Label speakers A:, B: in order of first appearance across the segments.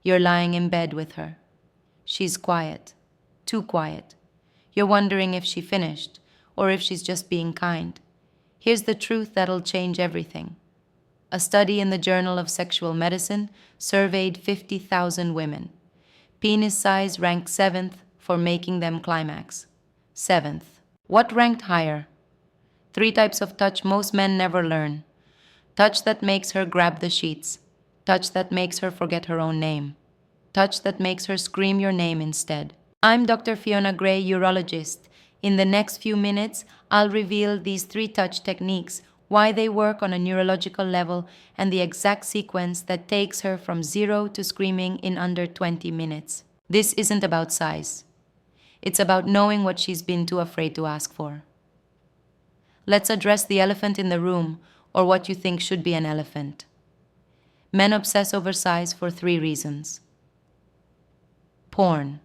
A: You're lying in bed with her. She's quiet, too quiet. You're wondering if she finished, or if she's just being kind. Here's the truth that'll change everything. A study in the Journal of Sexual Medicine surveyed 50,000 women. Penis size ranked 7th for making them climax. 7th. What ranked higher? 3 types of touch most men never learn. Touch that makes her grab the sheets. Touch that makes her forget her own name. Touch that makes her scream your name instead. I'm Dr. Fiona Gray, urologist. In the next few minutes, I'll reveal these 3 touch techniques, why they work on a neurological level, and the exact sequence that takes her from 0 to screaming in under 20 minutes. This isn't about size. It's about knowing what she's been too afraid to ask for. Let's address the elephant in the room, or what you think should be an elephant. Men obsess over size for 3 reasons. Porn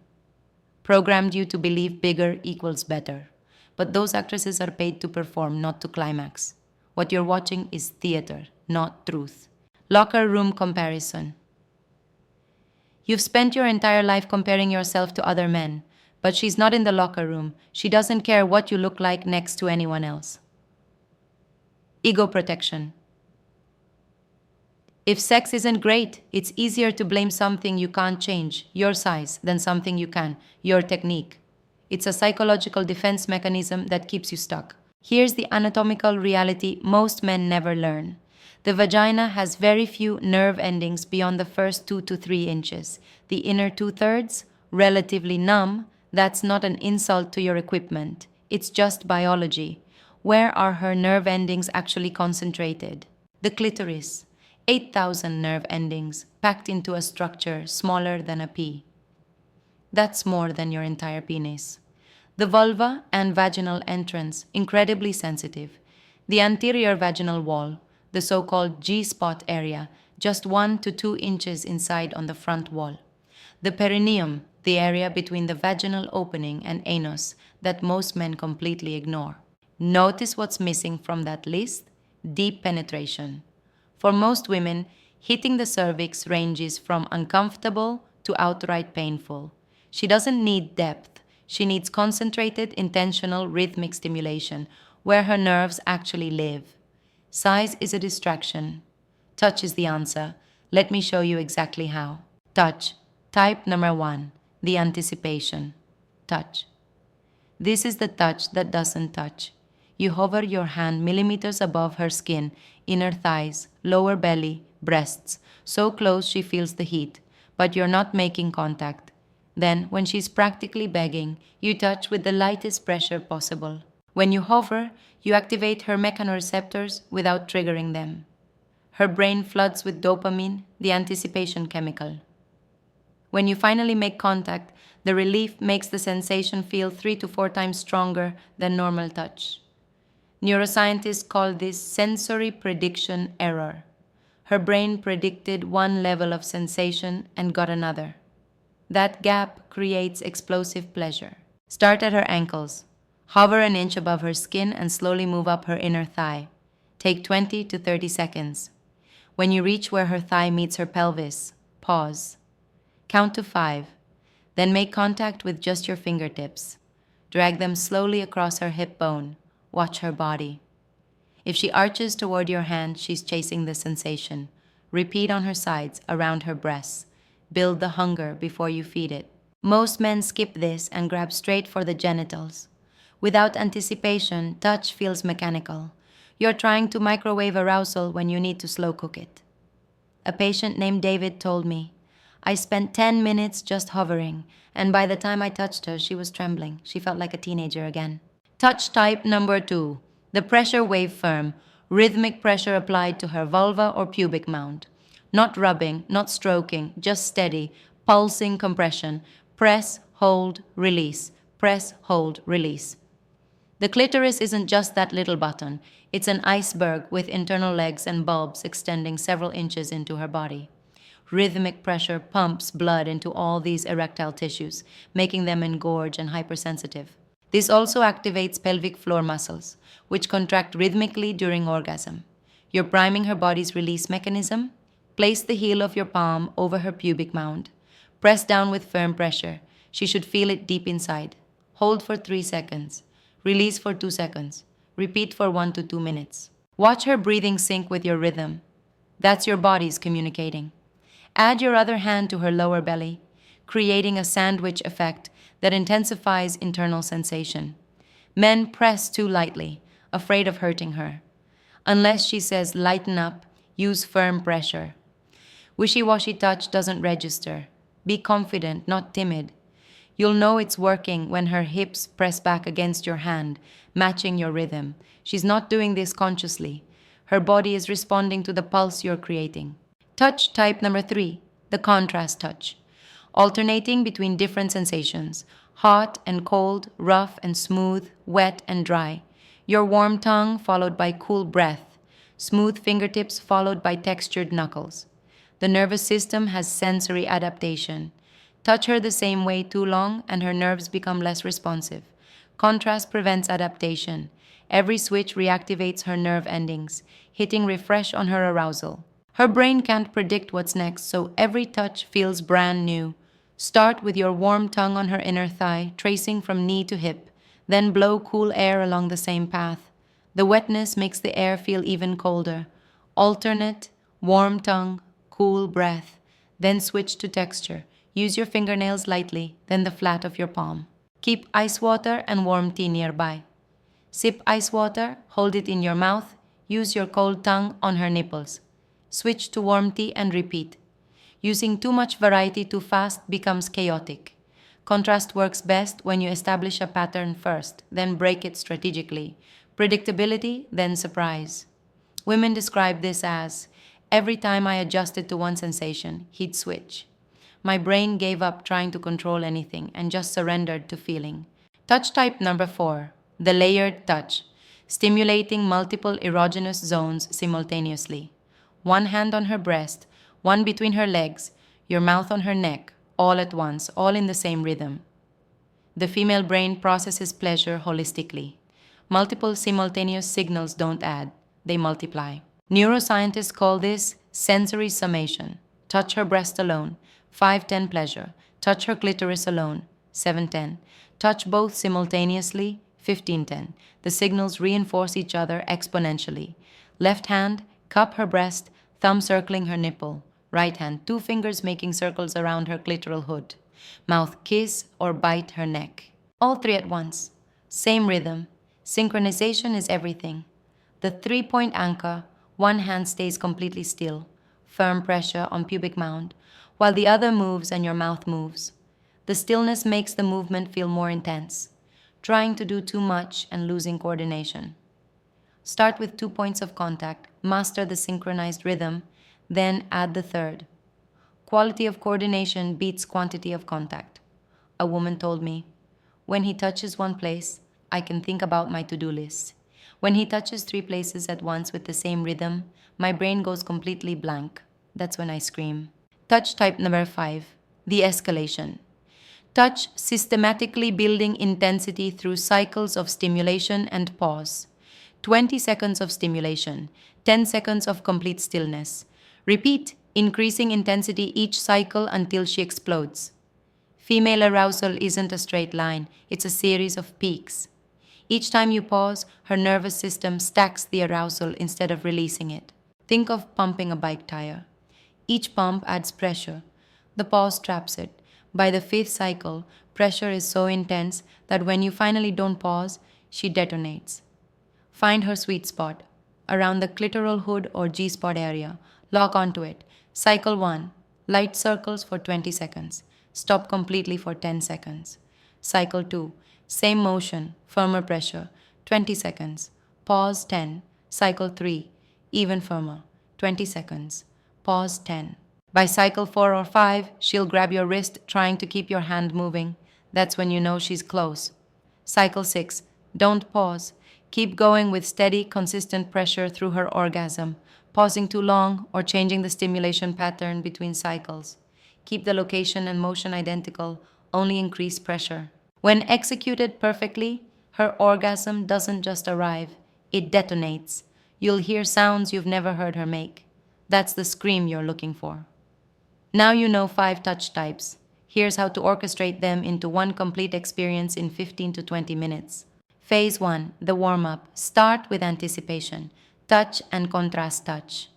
A: programmed you to believe bigger equals better. But those actresses are paid to perform, not to climax. What you're watching is theater, not truth. Locker room comparison. You've spent your entire life comparing yourself to other men, but she's not in the locker room. She doesn't care what you look like next to anyone else. Ego protection. If sex isn't great, it's easier to blame something you can't change, your size, than something you can, your technique. It's a psychological defense mechanism that keeps you stuck. Here's the anatomical reality most men never learn. The vagina has very few nerve endings beyond the first 2 to 3 inches. The inner 2/3, relatively numb, that's not an insult to your equipment. It's just biology. Where are her nerve endings actually concentrated? The clitoris. 8,000 nerve endings packed into a structure smaller than a pea. That's more than your entire penis. The vulva and vaginal entrance, incredibly sensitive. The anterior vaginal wall, the so-called G-spot area, just 1 to 2 inches inside on the front wall. The perineum, the area between the vaginal opening and anus that most men completely ignore. Notice what's missing from that list? Deep penetration. For most women, hitting the cervix ranges from uncomfortable to outright painful. She doesn't need depth. She needs concentrated, intentional, rhythmic stimulation, where her nerves actually live. Size is a distraction. Touch is the answer. Let me show you exactly how. Touch. Type number 1, the anticipation. Touch. This is the touch that doesn't touch. You hover your hand millimeters above her skin, inner thighs, lower belly, breasts, so close she feels the heat, but you're not making contact. Then, when she's practically begging, you touch with the lightest pressure possible. When you hover, you activate her mechanoreceptors without triggering them. Her brain floods with dopamine, the anticipation chemical. When you finally make contact, the relief makes the sensation feel 3 to 4 times stronger than normal touch. Neuroscientists call this sensory prediction error. Her brain predicted one level of sensation and got another. That gap creates explosive pleasure. Start at her ankles. Hover an inch above her skin and slowly move up her inner thigh. Take 20 to 30 seconds. When you reach where her thigh meets her pelvis, pause. Count to 5. Then make contact with just your fingertips. Drag them slowly across her hip bone. Watch her body. If she arches toward your hand, she's chasing the sensation. Repeat on her sides, around her breasts. Build the hunger before you feed it. Most men skip this and grab straight for the genitals. Without anticipation, touch feels mechanical. You're trying to microwave arousal when you need to slow cook it. A patient named David told me, I spent 10 minutes just hovering, and by the time I touched her, she was trembling. She felt like a teenager again. Touch type number 2, the pressure wave firm, rhythmic pressure applied to her vulva or pubic mount. Not rubbing, not stroking, just steady, pulsing compression. Press, hold, release. Press, hold, release. The clitoris isn't just that little button. It's an iceberg with internal legs and bulbs extending several inches into her body. Rhythmic pressure pumps blood into all these erectile tissues, making them engorge and hypersensitive. This also activates pelvic floor muscles, which contract rhythmically during orgasm. You're priming her body's release mechanism. Place the heel of your palm over her pubic mound. Press down with firm pressure. She should feel it deep inside. Hold for 3 seconds. Release for 2 seconds. Repeat for 1 to 2 minutes. Watch her breathing sync with your rhythm. That's your body's communicating. Add your other hand to her lower belly, creating a sandwich effect that intensifies internal sensation. Men press too lightly, afraid of hurting her. Unless she says lighten up, use firm pressure. Wishy-washy touch doesn't register. Be confident, not timid. You'll know it's working when her hips press back against your hand, matching your rhythm. She's not doing this consciously. Her body is responding to the pulse you're creating. Touch type number 3, the contrast touch. Alternating between different sensations, hot and cold, rough and smooth, wet and dry. Your warm tongue followed by cool breath, smooth fingertips followed by textured knuckles. The nervous system has sensory adaptation. Touch her the same way too long and her nerves become less responsive. Contrast prevents adaptation. Every switch reactivates her nerve endings, hitting refresh on her arousal. Her brain can't predict what's next, so every touch feels brand new. Start with your warm tongue on her inner thigh, tracing from knee to hip. Then blow cool air along the same path. The wetness makes the air feel even colder. Alternate, warm tongue, cool breath. Then switch to texture. Use your fingernails lightly, then the flat of your palm. Keep ice water and warm tea nearby. Sip ice water, hold it in your mouth, use your cold tongue on her nipples. Switch to warm tea and repeat. Using too much variety too fast becomes chaotic. Contrast works best when you establish a pattern first, then break it strategically. Predictability, then surprise. Women describe this as, every time I adjusted to one sensation, he'd switch. My brain gave up trying to control anything and just surrendered to feeling. Touch type number 4, the layered touch, stimulating multiple erogenous zones simultaneously. One hand on her breast, one between her legs, your mouth on her neck, all at once, all in the same rhythm. The female brain processes pleasure holistically. Multiple simultaneous signals don't add, they multiply. Neuroscientists call this sensory summation. Touch her breast alone, 5-10 pleasure. Touch her clitoris alone, 7-10. Touch both simultaneously, 15-10. The signals reinforce each other exponentially. Left hand, cup her breast, thumb circling her nipple. Right hand, 2 fingers making circles around her clitoral hood. Mouth kiss or bite her neck. All 3 at once. Same rhythm. Synchronization is everything. The 3-point anchor, one hand stays completely still, firm pressure on pubic mound, while the other moves and your mouth moves. The stillness makes the movement feel more intense, trying to do too much and losing coordination. Start with 2 points of contact, master the synchronized rhythm, then add the third. Quality of coordination beats quantity of contact. A woman told me, when he touches one place, I can think about my to-do list. When he touches 3 places at once with the same rhythm, my brain goes completely blank. That's when I scream. Touch type number 5, the escalation. Touch systematically building intensity through cycles of stimulation and pause. 20 seconds of stimulation, 10 seconds of complete stillness. Repeat, increasing intensity each cycle until she explodes. Female arousal isn't a straight line, it's a series of peaks. Each time you pause, her nervous system stacks the arousal instead of releasing it. Think of pumping a bike tire. Each pump adds pressure. The pause traps it. By the 5th cycle, pressure is so intense that when you finally don't pause, she detonates. Find her sweet spot, around the clitoral hood or G-spot area. Lock onto it. Cycle 1, light circles for 20 seconds. Stop completely for 10 seconds. Cycle 2, same motion, firmer pressure, 20 seconds. Pause 10. Cycle 3, even firmer, 20 seconds. Pause 10. By cycle 4 or 5, she'll grab your wrist trying to keep your hand moving. That's when you know she's close. Cycle 6, don't pause. Keep going with steady, consistent pressure through her orgasm. Pausing too long or changing the stimulation pattern between cycles. Keep the location and motion identical, only increase pressure. When executed perfectly, her orgasm doesn't just arrive, it detonates. You'll hear sounds you've never heard her make. That's the scream you're looking for. Now you know 5 touch types. Here's how to orchestrate them into one complete experience in 15 to 20 minutes. Phase 1, the warm up. Start with anticipation. Touch and contrast touch.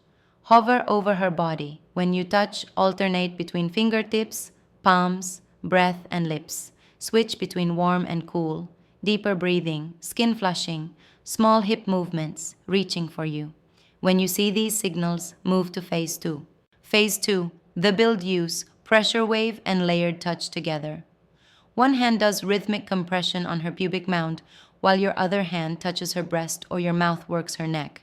A: Hover over her body. When you touch, alternate between fingertips, palms, breath, and lips. Switch between warm and cool. Deeper breathing, skin flushing, small hip movements, reaching for you. When you see these signals, move to phase 2. Phase 2, the build use, pressure wave and layered touch together. One hand does rhythmic compression on her pubic mound, while your other hand touches her breast or your mouth works her neck.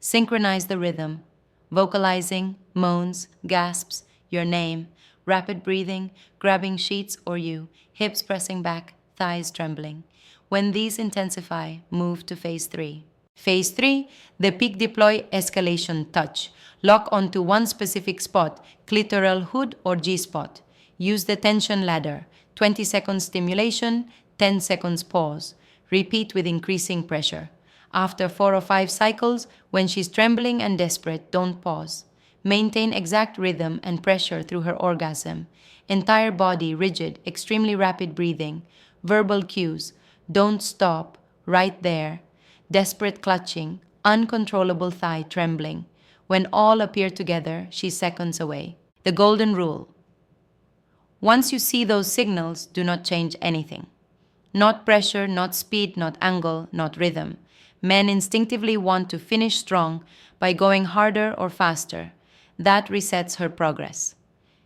A: Synchronize the rhythm, vocalizing, moans, gasps, your name, rapid breathing, grabbing sheets or you, hips pressing back, thighs trembling. When these intensify, move to phase 3. Phase 3, the peak deploy escalation touch. Lock onto one specific spot, clitoral hood or G-spot. Use the tension ladder, 20 seconds stimulation, 10 seconds pause. Repeat with increasing pressure. After 4 or 5 cycles, when she's trembling and desperate, don't pause. Maintain exact rhythm and pressure through her orgasm. Entire body rigid, extremely rapid breathing. Verbal cues, don't stop, right there. Desperate clutching, uncontrollable thigh trembling. When all appear together, she's seconds away. The golden rule. Once you see those signals, do not change anything. Not pressure, not speed, not angle, not rhythm. Men instinctively want to finish strong by going harder or faster. That resets her progress.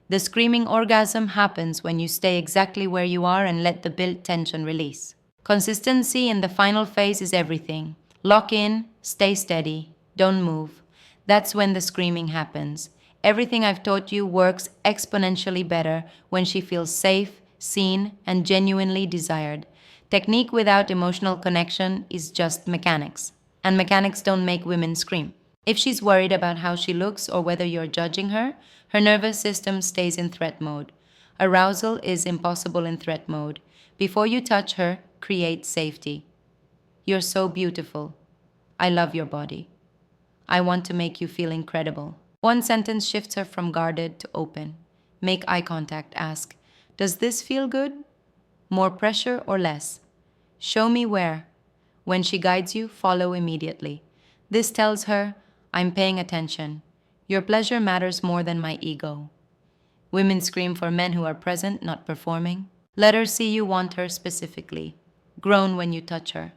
A: The screaming orgasm happens when you stay exactly where you are and let the built tension release. Consistency in the final phase is everything. Lock in, stay steady, don't move. That's when the screaming happens. Everything I've taught you works exponentially better when she feels safe, seen, and genuinely desired. Technique without emotional connection is just mechanics. And mechanics don't make women scream. If she's worried about how she looks or whether you're judging her, her nervous system stays in threat mode. Arousal is impossible in threat mode. Before you touch her, create safety. You're so beautiful. I love your body. I want to make you feel incredible. One sentence shifts her from guarded to open. Make eye contact. Ask, does this feel good? More pressure or less? Show me where. When she guides you, follow immediately. This tells her, I'm paying attention. Your pleasure matters more than my ego. Women scream for men who are present, not performing. Let her see you want her specifically. Groan when you touch her.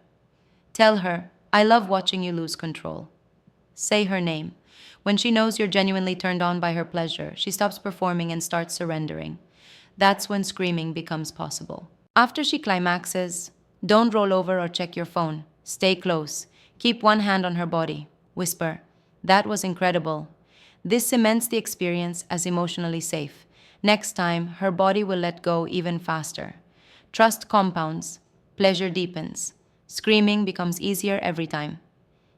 A: Tell her, I love watching you lose control. Say her name. When she knows you're genuinely turned on by her pleasure, she stops performing and starts surrendering. That's when screaming becomes possible. After she climaxes, don't roll over or check your phone. Stay close. Keep one hand on her body. Whisper, that was incredible. This cements the experience as emotionally safe. Next time, her body will let go even faster. Trust compounds. Pleasure deepens. Screaming becomes easier every time.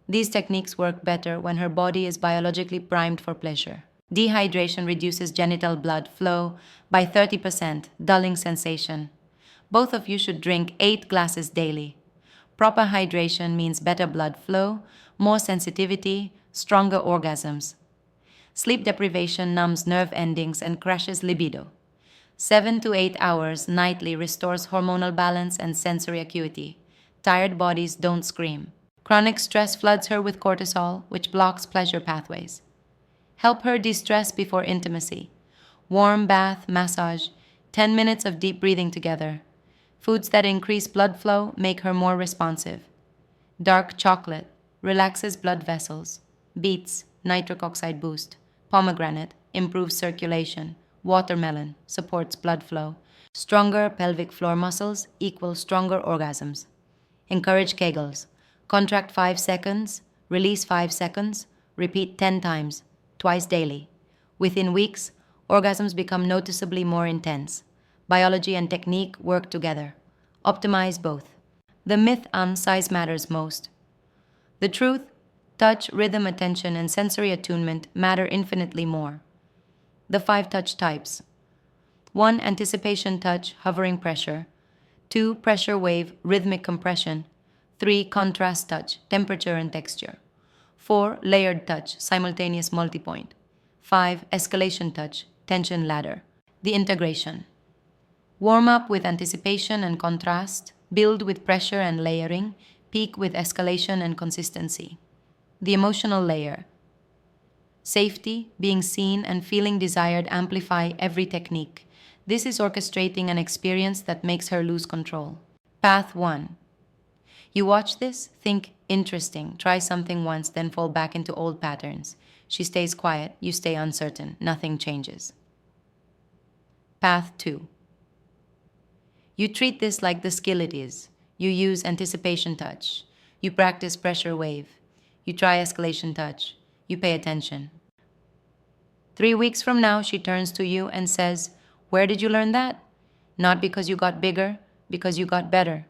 A: These techniques work better when her body is biologically primed for pleasure. Dehydration reduces genital blood flow by 30%, dulling sensation. Both of you should drink 8 glasses daily. Proper hydration means better blood flow, more sensitivity, stronger orgasms. Sleep deprivation numbs nerve endings and crashes libido. 7 to 8 hours nightly restores hormonal balance and sensory acuity. Tired bodies don't scream. Chronic stress floods her with cortisol, which blocks pleasure pathways. Help her de-stress before intimacy. Warm bath, massage, 10 minutes of deep breathing together. Foods that increase blood flow make her more responsive. Dark chocolate relaxes blood vessels. Beets, nitric oxide boost. Pomegranate improves circulation. Watermelon supports blood flow. Stronger pelvic floor muscles equal stronger orgasms. Encourage Kegels. Contract 5 seconds, release 5 seconds, repeat 10 times, twice daily. Within weeks, orgasms become noticeably more intense. Biology and technique work together. Optimize both. The myth on size matters most. The truth, touch, rhythm, attention, and sensory attunement matter infinitely more. The 5 touch types. 1. Anticipation touch, hovering pressure. 2. Pressure wave, rhythmic compression. 3. Contrast touch, temperature and texture. 4. Layered touch, simultaneous multipoint. 5. Escalation touch, tension ladder. The integration. Warm up with anticipation and contrast, build with pressure and layering, peak with escalation and consistency. The emotional layer. Safety, being seen, and feeling desired amplify every technique. This is orchestrating an experience that makes her lose control. Path 1. You watch this, think, interesting, try something once, then fall back into old patterns. She stays quiet, you stay uncertain, nothing changes. Path 2. You treat this like the skill it is. You use anticipation touch. You practice pressure wave. You try escalation touch. You pay attention. 3 weeks from now, she turns to you and says, "Where did you learn that?" Not because you got bigger, because you got better.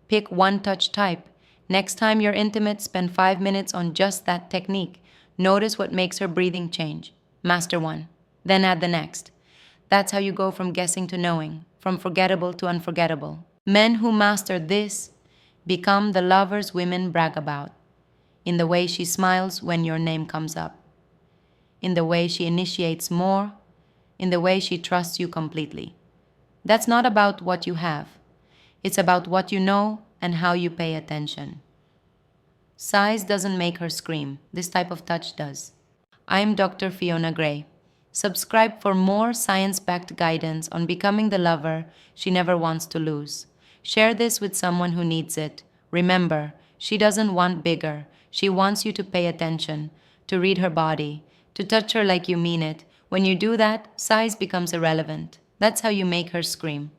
A: Pick one touch type. Next time you're intimate, spend 5 minutes on just that technique. Notice what makes her breathing change. Master one. Then add the next. That's how you go from guessing to knowing, from forgettable to unforgettable. Men who master this become the lovers women brag about. In the way she smiles when your name comes up. In the way she initiates more. In the way she trusts you completely. That's not about what you have. It's about what you know and how you pay attention. Size doesn't make her scream. This type of touch does. I'm Dr. Fiona Gray. Subscribe for more science-backed guidance on becoming the lover she never wants to lose. Share this with someone who needs it. Remember, she doesn't want bigger. She wants you to pay attention, to read her body, to touch her like you mean it. When you do that, size becomes irrelevant. That's how you make her scream.